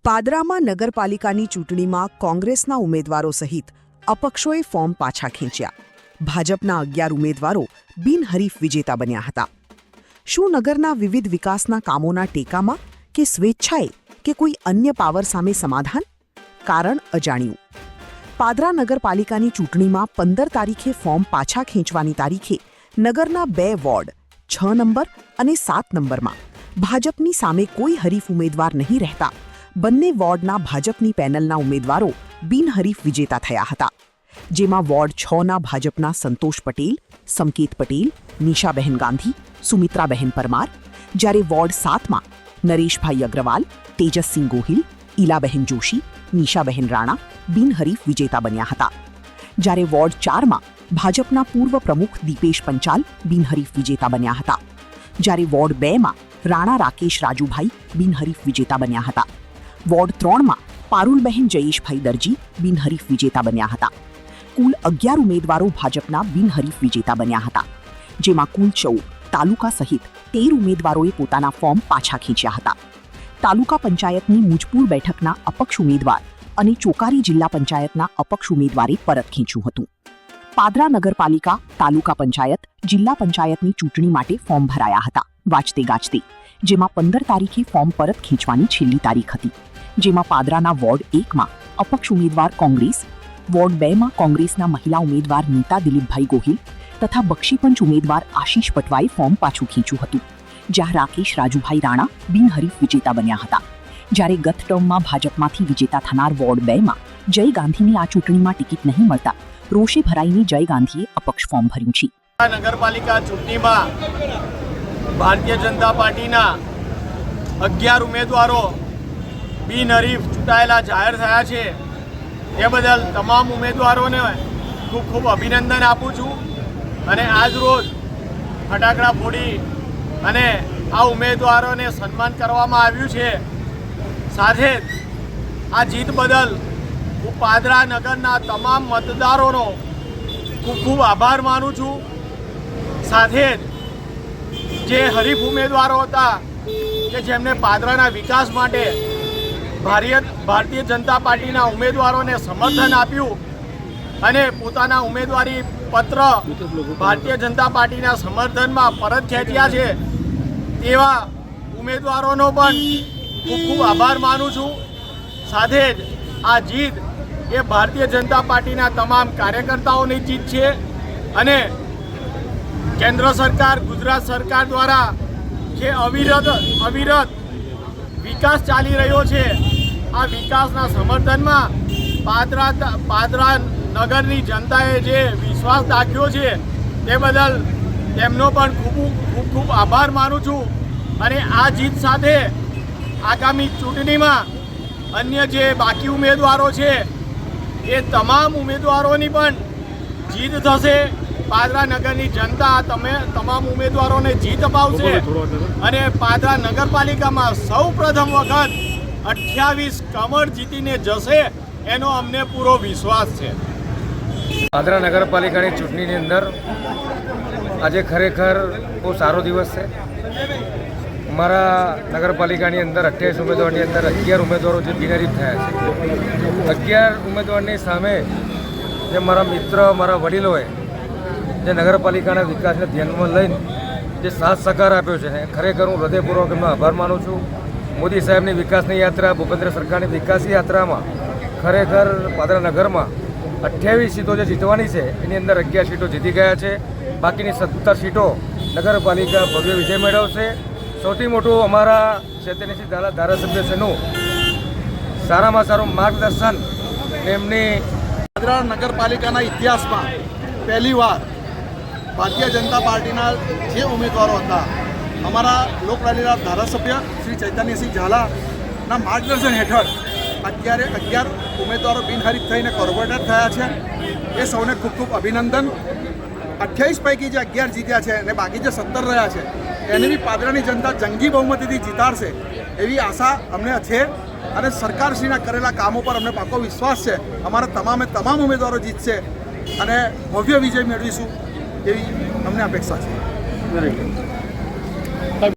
પાદરામાં નગરપાલિકાની ચૂંટણીમાં કોંગ્રેસના ઉમેદવારો સહિત અપક્ષોએ ફોર્મ પાછા ખેંચ્યા. ભાજપના 11 ઉમેદવારો બિનહરીફ વિજેતા બન્યા હતા. શું નગરના વિવિધ વિકાસના કામોના ટેકામાં કે સ્વેચ્છાએ કે કોઈ અન્ય પાવર સામે સમાધાન? કારણ અજાણ્યું. પાદરા નગરપાલિકાની ચૂંટણીમાં 15 તારીખે ફોર્મ પાછા ખેંચવાની તારીખે નગરના 2 વોર્ડ 6 નંબર અને 7 નંબરમાં ભાજપની સામે કોઈ હરીફ ઉમેદવાર નહીં રહેતા બંને વોર્ડના ભાજપની પેનલના ઉમેદવારો બિનહરીફ વિજેતા થયા હતા. જેમાં વોર્ડ 6ના ભાજપના સંતોષ પટેલ, સંકેત પટેલ, નિશાબહેન ગાંધી, સુમિત્રાબહેન પરમાર, જ્યારે વોર્ડ 7માં નરેશભાઈ અગ્રવાલ, તેજસસિંહ ગોહિલ, ઈલાબહેન જોશી, નિશાબહેન રાણા બિનહરીફ વિજેતા બન્યા હતા. જ્યારે વોર્ડ 4માં ભાજપના પૂર્વ પ્રમુખ દીપેશ પંચાલ બિનહરીફ વિજેતા બન્યા હતા. જ્યારે વોર્ડ 2માં રાણા રાકેશ રાજુભાઈ બિનહરીફ વિજેતા બન્યા હતા. વોર્ડ 3માં પારુલબહેન જયેશભાઈ દરજી બિનહરીફ વિજેતા બન્યા હતા. કુલ 11 ઉમેદવારો ભાજપના બિનહરીફ વિજેતા બન્યા હતા. જેમાં કુલ 14 તાલુકા સહિત 13 ઉમેદવારોએ પોતાના ફોર્મ પાછા ખેંચ્યા હતા. તાલુકા પંચાયતની મુજપુર બેઠકના અપક્ષ ઉમેદવાર અને ચોકારી જિલ્લા પંચાયતના અપક્ષ ઉમેદવારે પરત ખેંચ્યું હતું. પાદરા નગરપાલિકા, તાલુકા પંચાયત, જિલ્લા પંચાયતની ચૂંટણી માટે ફોર્મ ભરાયા હતા વાંચતે ગાજતે, જેમાં 15 તારીખે ફોર્મ પરત ખેંચવાની છેલ્લી તારીખ હતી. જેમાં પાદરાના વોર્ડ 1માં અપક્ષ ઉમેદવાર કોંગ્રેસ, વોર્ડ 2માં કોંગ્રેસના મહિલા ઉમેદવાર નીતા દિલીપભાઈ ગોહિલ તથા બક્ષીપંચ ઉમેદવાર આશીષ પટવાએ ફોર્મ પાછું ખેંચ્યું હતું. જ્યાં રાકેશ રાજુભાઈ રાણા બિનહરીફ વિજેતા બન્યા હતા. જ્યારે ગત ટર્મમાં ભાજપમાંથી વિજેતા થનાર વોર્ડ 2માં જય ગાંધીની આ ચૂંટણીમાં ટિકિટ નહીં મળતા રોષે ભરાઈને જય ગાંધીએ અપક્ષ ફોર્મ ભર્યું છે. નગરપાલિકા ચૂંટણીમાં ભારતીય જનતા પાર્ટીના 11 ઉમેદવારો બિનહરીફ ચૂંટાયેલા જાહેર થયા છે. એ બદલ તમામ ઉમેદવારોને ખૂબ ખૂબ અભિનંદન આપું છું. અને આજ રોજ ફટાકડા ફોડી અને આ ઉમેદવારોને સન્માન કરવામાં આવ્યું છે. સાથે જ આ જીત બદલ હું પાદરા નગરના તમામ મતદારોનો ખૂબ ખૂબ આભાર માનું છું. સાથે જ જે હરીફ ઉમેદવારો હતા કે જેમને પાદરાના વિકાસ માટે ભારતીય જનતા પાર્ટીના ઉમેદવારોને સમર્થન આપ્યું અને પોતાના ઉમેદવારી પત્ર ભારતીય જનતા પાર્ટીના સમર્થનમાં પરત ખેંચ્યા છે તેવા ઉમેદવારોનો પણ ખૂબ ખૂબ આભાર માનું છું. સાથે જ આ જીત એ ભારતીય જનતા પાર્ટીના તમામ કાર્યકર્તાઓની જીત છે અને કેન્દ્ર સરકાર, ગુજરાત સરકાર દ્વારા જે અવિરત વિકાસ ચાલી રહ્યો છે, આ વિકાસના સમર્થનમાં પાદરા નગરની જનતાએ જે વિશ્વાસ દાખ્યો છે તે બદલ તેમનો પણ ખૂબ ખૂબ આભાર માનું છું. અને આ જીત સાથે આગામી ચૂંટણીમાં અન્ય જે બાકી ઉમેદવારો છે એ તમામ ઉમેદવારોની પણ જીત થશે. પાદરા નગરની જનતા તમામ ઉમેદવારોને જીત અપાવશે અને પાદરા નગરપાલિકામાં સૌ પ્રથમ વખત 28 કમળ જીતીને જશે એનો અમને પૂરો વિશ્વાસ છે. પાદરા નગરપાલિકાની ચૂંટણીની અંદર આજે ખરેખર બહુ સારો દિવસ છે. અમારા નગરપાલિકાની અંદર 28 ઉમેદવારની અંદર 11 ઉમેદવારો જે બિનહરીફ થયા છે. 11 ઉમેદવારની સામે જે મારા મિત્ર, મારા વડીલોએ જે નગરપાલિકાના વિકાસને ધ્યાનમાં લઈને જે સાથ સહકાર આપ્યો છે ખરેખર હું હૃદયપૂર્વક એમનો આભાર માનું છું. મોદી સાહેબની વિકાસની યાત્રા, ભૂપેન્દ્ર સરકારની વિકાસની યાત્રામાં ખરેખર પાદરા નગરમાં 28 સીટો જે જીતવાની છે એની અંદર 11 સીટો જીતી ગયા છે. બાકીની 17 સીટો નગરપાલિકા ભવ્ય વિજય મેળવશે. સૌથી મોટું અમારા ક્ષેત્રની ધારાસભ્યશ્રીનું સારામાં સારું માર્ગદર્શન એમની પાદરા નગરપાલિકાના ઇતિહાસમાં પહેલીવાર ભારતીય જનતા પાર્ટીના જે ઉમેદવારો હતા, અમારા લોકલાડીલા ધારાસભ્ય શ્રી ચૈતન્યસિંહ ઝાલાના માર્ગદર્શન હેઠળ અત્યારે 11 ઉમેદવારો બિનહરીફ થઈને કોર્પોરેટર થયા છે. એ સૌને ખૂબ ખૂબ અભિનંદન. 28 પૈકી જે 11 જીત્યા છે અને બાકી જે 17 રહ્યા છે એને બી પાદરાની જનતા જંગી બહુમતીથી જીતાડશે એવી આશા અમને છે. અને સરકારશ્રીના કરેલા કામો પર અમને પાકો વિશ્વાસ છે. અમારા તમામ ઉમેદવારો જીતશે અને ભવ્ય વિજય મેળવીશું એવી અમને અપેક્ષા છે.